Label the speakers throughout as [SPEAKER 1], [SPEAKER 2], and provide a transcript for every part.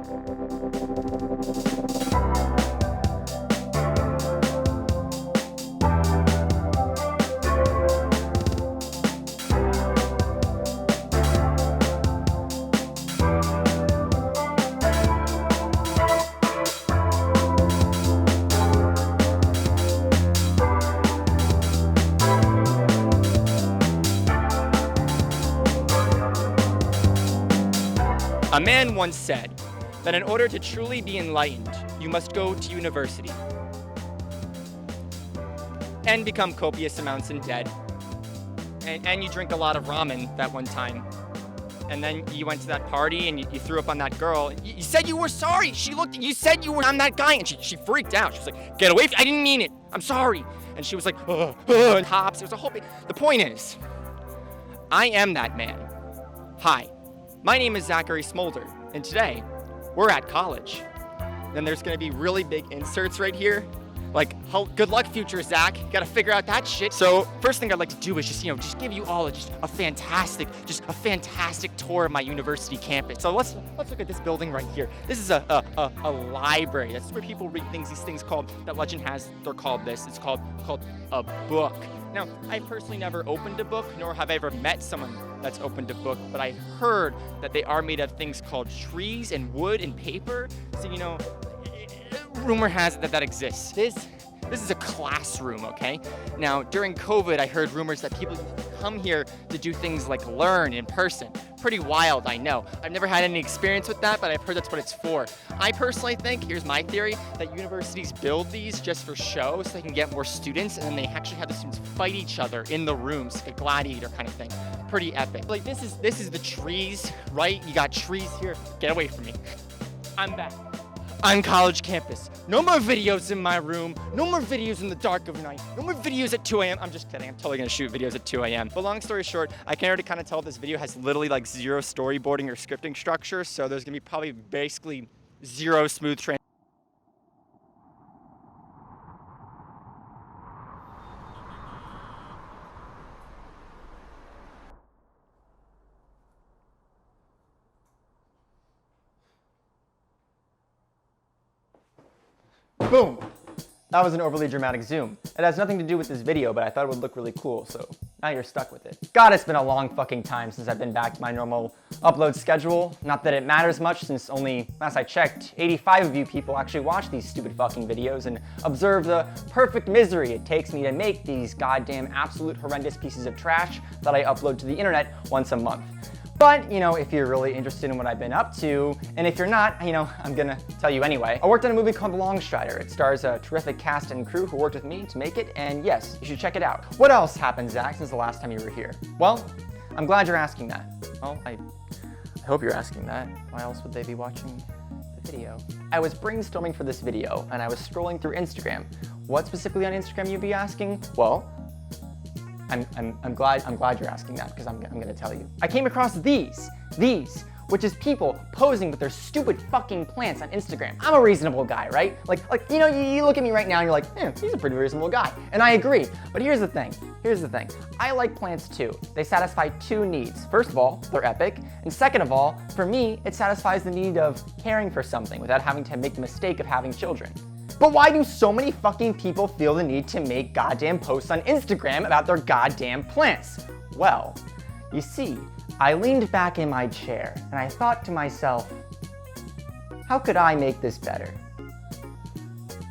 [SPEAKER 1] A man once said that in order to truly be enlightened, you must go to university and become copious amounts in debt, and you drink a lot of ramen that one time, and then you went to that party and you threw up on that girl. You said you were sorry. She looked at you, said you were, I'm that guy, and she freaked out. She was like, get away from me. I didn't mean it. I'm sorry. And she was like, and hops. It was a whole big, the point is, I am that man. Hi. My name is Zachary Smolder, and today, we're at college. Then there's gonna be really big inserts right here. Like, good luck, future Zach. You gotta figure out that shit. So, first thing I'd like to do is just give you all a fantastic tour of my university campus. So let's look at this building right here. This is a library. That's where people read things. These things that legend has, they're called this. It's called a book. Now, I've personally never opened a book, nor have I ever met someone that's opened a book, but I heard that they are made of things called trees and wood and paper. So, rumor has it that exists. This is a classroom, okay? Now, during COVID, I heard rumors that people come here to do things like learn in person. Pretty wild, I know. I've never had any experience with that, but I've heard that's what it's for. I personally think, here's my theory, that universities build these just for show so they can get more students, and then they actually have the students fight each other in the rooms, like a gladiator kind of thing. Pretty epic. Like, this is the trees, right? You got trees here. Get away from me. I'm back. On college campus. No more videos in my room. No more videos in the dark of night. No more videos at 2 a.m. I'm just kidding. I'm totally gonna shoot videos at 2 a.m. But long story short, I can already kind of tell this video has literally like zero storyboarding or scripting structure. So there's gonna be probably basically zero smooth transition. Boom! That was an overly dramatic zoom. It has nothing to do with this video, but I thought it would look really cool, so now you're stuck with it. God, it's been a long fucking time since I've been back to my normal upload schedule. Not that it matters much, since only, last I checked, 85 of you people actually watch these stupid fucking videos and observe the perfect misery it takes me to make these goddamn absolute horrendous pieces of trash that I upload to the internet once a month. But, if you're really interested in what I've been up to, and if you're not, I'm gonna tell you anyway. I worked on a movie called The Long Strider. It stars a terrific cast and crew who worked with me to make it, and yes, you should check it out. What else happened, Zach, since the last time you were here? Well, I'm glad you're asking that. Well, I hope you're asking that. Why else would they be watching the video? I was brainstorming for this video, and I was scrolling through Instagram. What specifically on Instagram, you'd be asking? Well, I'm glad you're asking that, because I'm gonna tell you. I came across these, which is people posing with their stupid fucking plants on Instagram. I'm a reasonable guy, right? You look at me right now and you're like, he's a pretty reasonable guy. And I agree, but here's the thing. I like plants too. They satisfy two needs. First of all, they're epic. And second of all, for me, it satisfies the need of caring for something without having to make the mistake of having children. But why do so many fucking people feel the need to make goddamn posts on Instagram about their goddamn plants? Well, you see, I leaned back in my chair and I thought to myself, how could I make this better?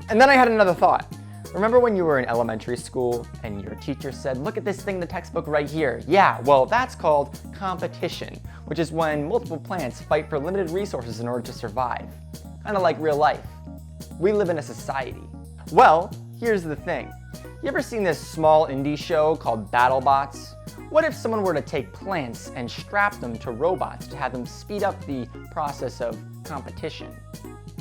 [SPEAKER 1] And then I had another thought. Remember when you were in elementary school and your teacher said, look at this thing in the textbook right here? Yeah, well, that's called competition, which is when multiple plants fight for limited resources in order to survive. Kind of like real life. We live in a society. Well, here's the thing. You ever seen this small indie show called BattleBots? What if someone were to take plants and strap them to robots to have them speed up the process of competition?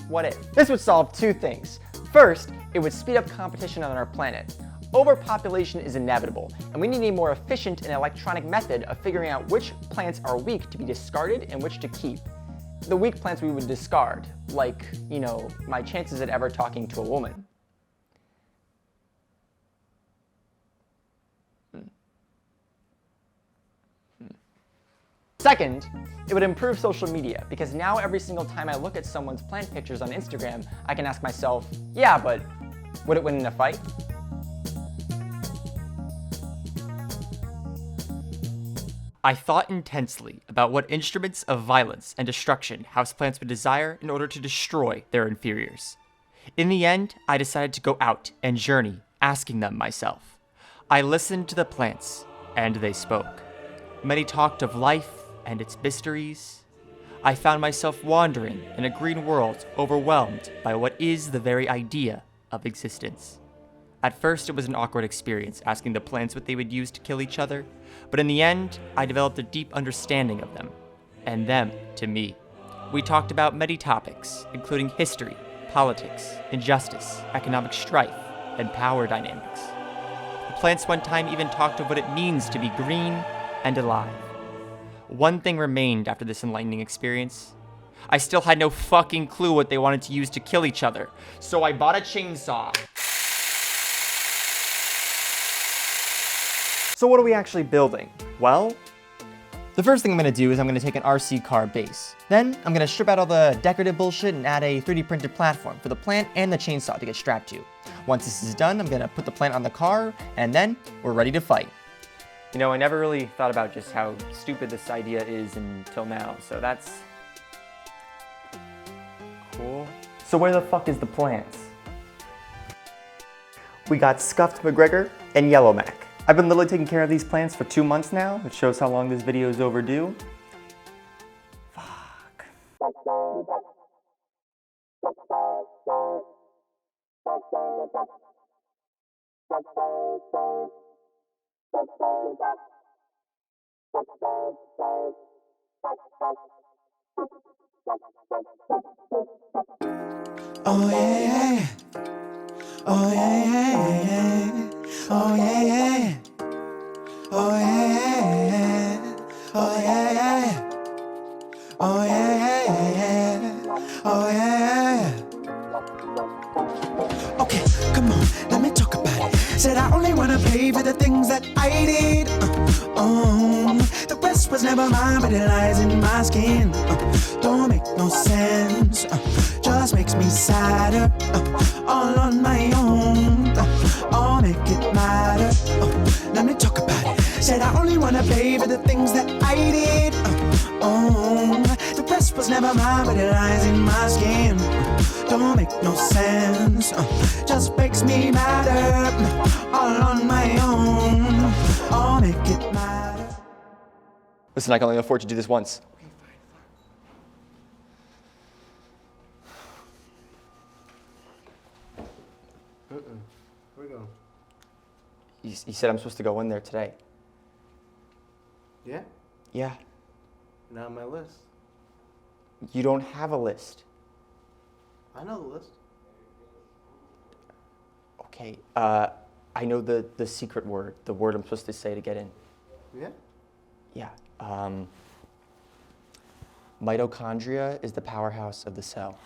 [SPEAKER 1] What if? This would solve two things. First, it would speed up competition on our planet. Overpopulation is inevitable, and we need a more efficient and electronic method of figuring out which plants are weak to be discarded and which to keep. The weak plants we would discard, like, my chances at ever talking to a woman. Second, it would improve social media, because now every single time I look at someone's plant pictures on Instagram, I can ask myself, yeah, but would it win in a fight? I thought intensely about what instruments of violence and destruction houseplants would desire in order to destroy their inferiors. In the end, I decided to go out and journey, asking them myself. I listened to the plants, and they spoke. Many talked of life and its mysteries. I found myself wandering in a green world, overwhelmed by what is the very idea of existence. At first, it was an awkward experience asking the plants what they would use to kill each other, but in the end, I developed a deep understanding of them, and them to me. We talked about many topics, including history, politics, injustice, economic strife, and power dynamics. The plants one time even talked of what it means to be green and alive. One thing remained after this enlightening experience. I still had no fucking clue what they wanted to use to kill each other, so I bought a chainsaw. So what are we actually building? Well, the first thing I'm gonna do is I'm gonna take an RC car base. Then I'm gonna strip out all the decorative bullshit and add a 3D printed platform for the plant and the chainsaw to get strapped to. Once this is done, I'm gonna put the plant on the car, and then we're ready to fight. You know, I never really thought about just how stupid this idea is until now, so that's cool. So where the fuck is the plants? We got Scuffed McGregor and Yellow Mac. I've been literally taking care of these plants for 2 months now, which shows how long this video is overdue. Fuck.
[SPEAKER 2] Oh yeah, yeah. Oh yeah, yeah, yeah. Oh yeah, yeah. Oh yeah, yeah. Oh yeah, yeah. Oh yeah, yeah. Oh yeah. Okay, come on, let me talk about it. Said I only wanna pay for the things that I did. The rest was never mine, but it lies in my skin. Don't make no sense. Just makes me sadder. All on my own. I'll make it matter. Let me talk about it. Said I only wanna pay for the things that I did. The rest was never mine, but it lies in my skin. Don't make no sense. Just makes me matter. All on my own. I'll make it matter.
[SPEAKER 1] Listen, I can only afford to do this once.
[SPEAKER 2] Okay, fine. Where we going?
[SPEAKER 1] You said I'm supposed to go in there today.
[SPEAKER 2] Yeah?
[SPEAKER 1] Yeah.
[SPEAKER 2] Not on my list.
[SPEAKER 1] You don't have a list.
[SPEAKER 2] I know the list.
[SPEAKER 1] Okay, I know the secret word, the word I'm supposed to say to get in.
[SPEAKER 2] Yeah?
[SPEAKER 1] Yeah. Mitochondria is the powerhouse of the cell.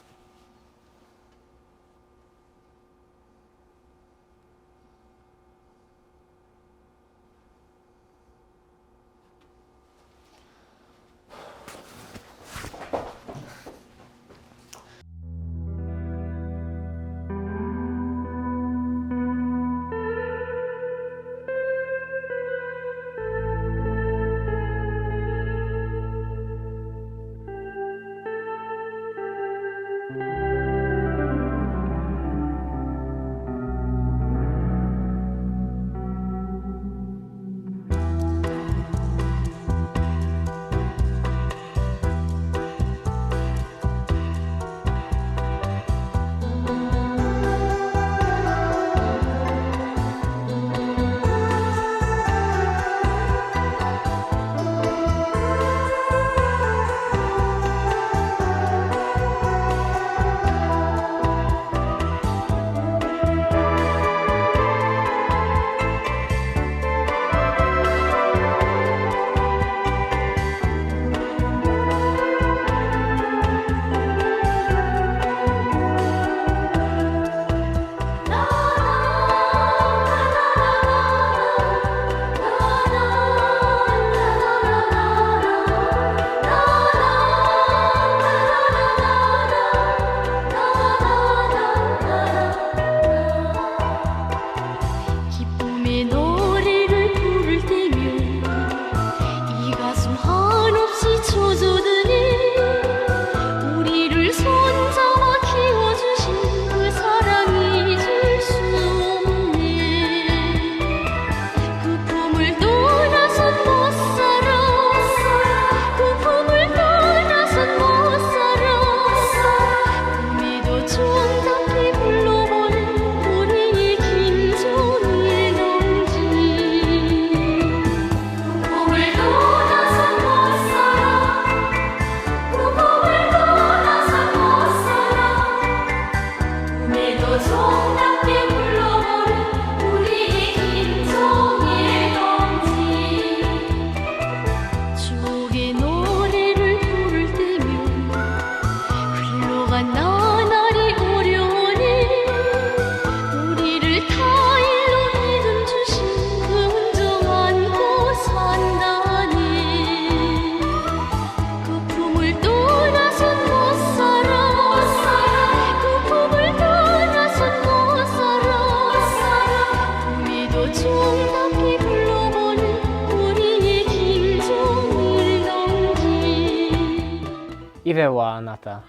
[SPEAKER 3] 以前はあなた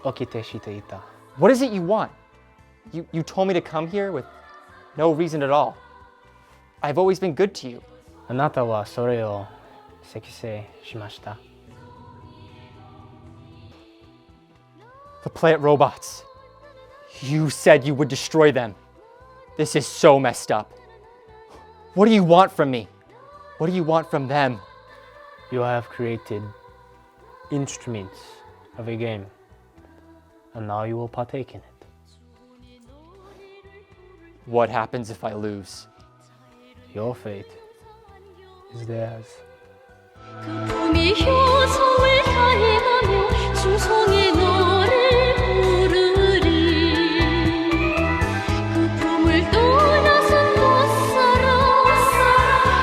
[SPEAKER 3] 起きてしていた。
[SPEAKER 1] What is it you want? You told me to come here with no reason at all. I've always been good to you.
[SPEAKER 3] あなたはそれを積成しました。
[SPEAKER 1] The plant robots. You said you would destroy them. This is so messed up. What do you want from me? What do you want from them?
[SPEAKER 3] You have created instruments of a game, and now you will partake in it.
[SPEAKER 1] What happens if I lose?
[SPEAKER 3] Your fate is theirs.
[SPEAKER 4] 그품이 효성을 다해가며 충성의 너를 부르리. 그품을 떠나선 못 살아.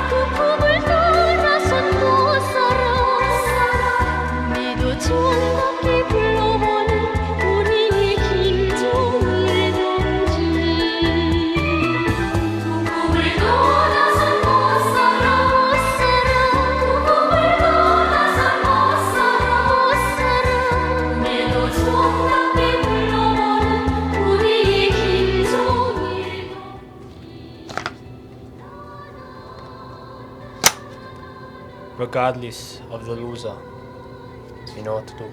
[SPEAKER 4] 그품을 떠나선 못 살아. 꿈에도 정답게 불러보는 우리의 김종을 동지. 그품을 떠나선 못 살아. 못 살아. 그품을 떠나선 못 살아. 못 살아. 꿈에도 정답게 불러보는 우리의 김종을 동지.
[SPEAKER 3] Regardless of the loser, you know what to do.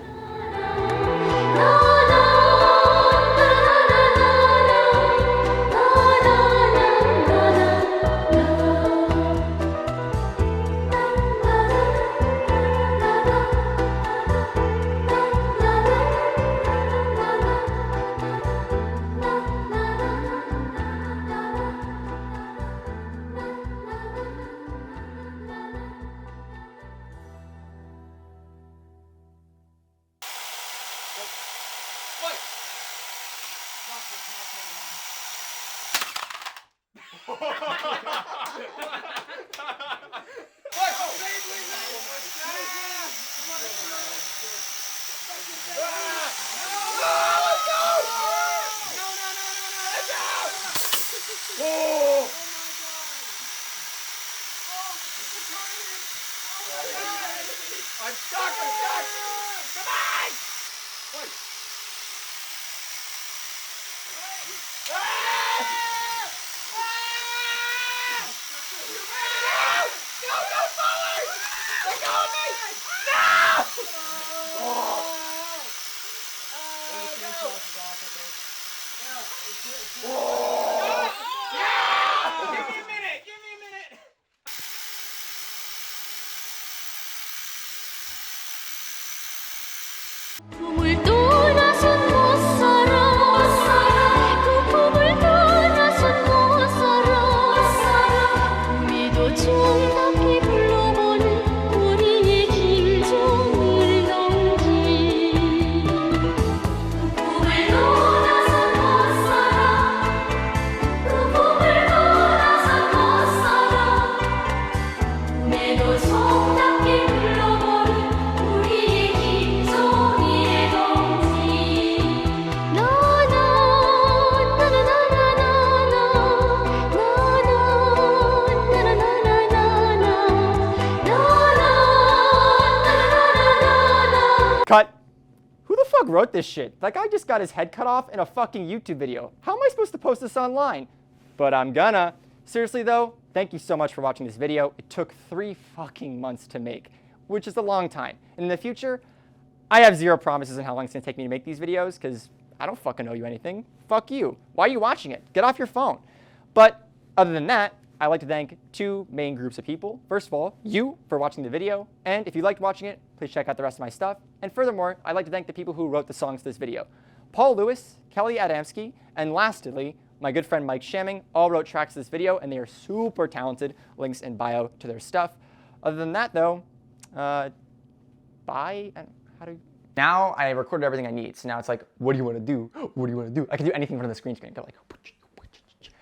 [SPEAKER 4] 품을 떠나선 못 살아. 못 살아. 그 품을 떠나선 못 살아. 못 살아. 꿈에도 정답게 불러보는 우리의 김종을 넘기. 그 품을 떠나선 못 살아. 그 품을 떠나선 못 살아. 꿈에도 정답게 불러보는 우리의 김종의 동지. 나나
[SPEAKER 1] Cut. Who the fuck wrote this shit? That guy just got his head cut off in a fucking YouTube video. How am I supposed to post this online? But I'm gonna. Seriously though, thank you so much for watching this video. It took 3 fucking months to make, which is a long time. And in the future, I have zero promises on how long it's gonna take me to make these videos, because I don't fucking owe you anything. Fuck you. Why are you watching it? Get off your phone. But other than that, I'd like to thank 2 main groups of people. First of all, you for watching the video, and if you liked watching it, please check out the rest of my stuff. And furthermore, I'd like to thank the people who wrote the songs to this video. Paul Lewis, Kelly Adamski, and lastly, my good friend Mike Schaming all wrote tracks to this video, and they are super talented. Links in bio to their stuff. Other than that though, bye, and how do you... Now I recorded everything I need, so now it's like, what do you want to do? What do you want to do? I can do anything from the screen. Go like,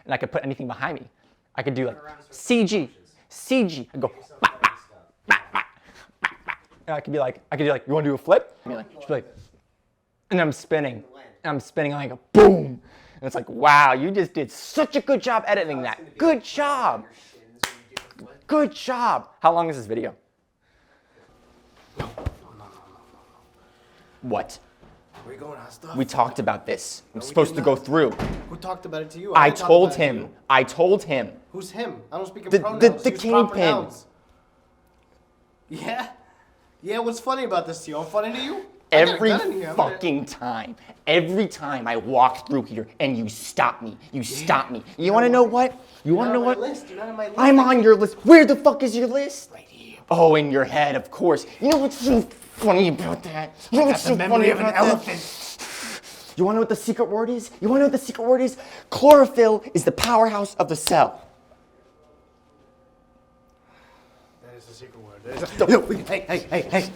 [SPEAKER 1] and I could put anything behind me. I could do like CG. I go, bah, bah, bah, bah, bah, bah. And I could do like, you want to do a flip? I mean, like, just be like, and I'm spinning. And I'm spinning like a boom. And it's like, wow, you just did such a good job editing that. Good job. Good job. How long is this video? What?
[SPEAKER 5] Where you going, hot stuff?
[SPEAKER 1] We talked about this. I'm
[SPEAKER 5] we
[SPEAKER 1] supposed
[SPEAKER 5] did
[SPEAKER 1] to go
[SPEAKER 5] not.
[SPEAKER 1] through.
[SPEAKER 5] Who talked about it to you?
[SPEAKER 1] I
[SPEAKER 5] didn't talk
[SPEAKER 1] told
[SPEAKER 5] about it to
[SPEAKER 1] him.
[SPEAKER 5] you.
[SPEAKER 1] I told him.
[SPEAKER 5] Who's him? I don't speak in
[SPEAKER 1] The-
[SPEAKER 5] pronouns.
[SPEAKER 1] the
[SPEAKER 5] Use proper
[SPEAKER 1] kingpin.
[SPEAKER 5] nouns. Yeah? Yeah, what's funny about this to you? I'm funny to you? I got a
[SPEAKER 1] Every
[SPEAKER 5] gun in here. I'm gonna-
[SPEAKER 1] fucking time. Every time I walk through here and you stop me. You stop me. You want to know what? You want to know
[SPEAKER 5] You're not
[SPEAKER 1] what?
[SPEAKER 5] on my list. You're not on my list.
[SPEAKER 1] I'm on your list. Where the fuck is your list?
[SPEAKER 5] Right here.
[SPEAKER 1] Oh, in your head, of course. You know what's so funny about that? You know what's so funny about that? You want to know what the secret word is? You want to know what the secret word is? Chlorophyll is the powerhouse of the cell.
[SPEAKER 5] That is the secret word. That is a... Hey.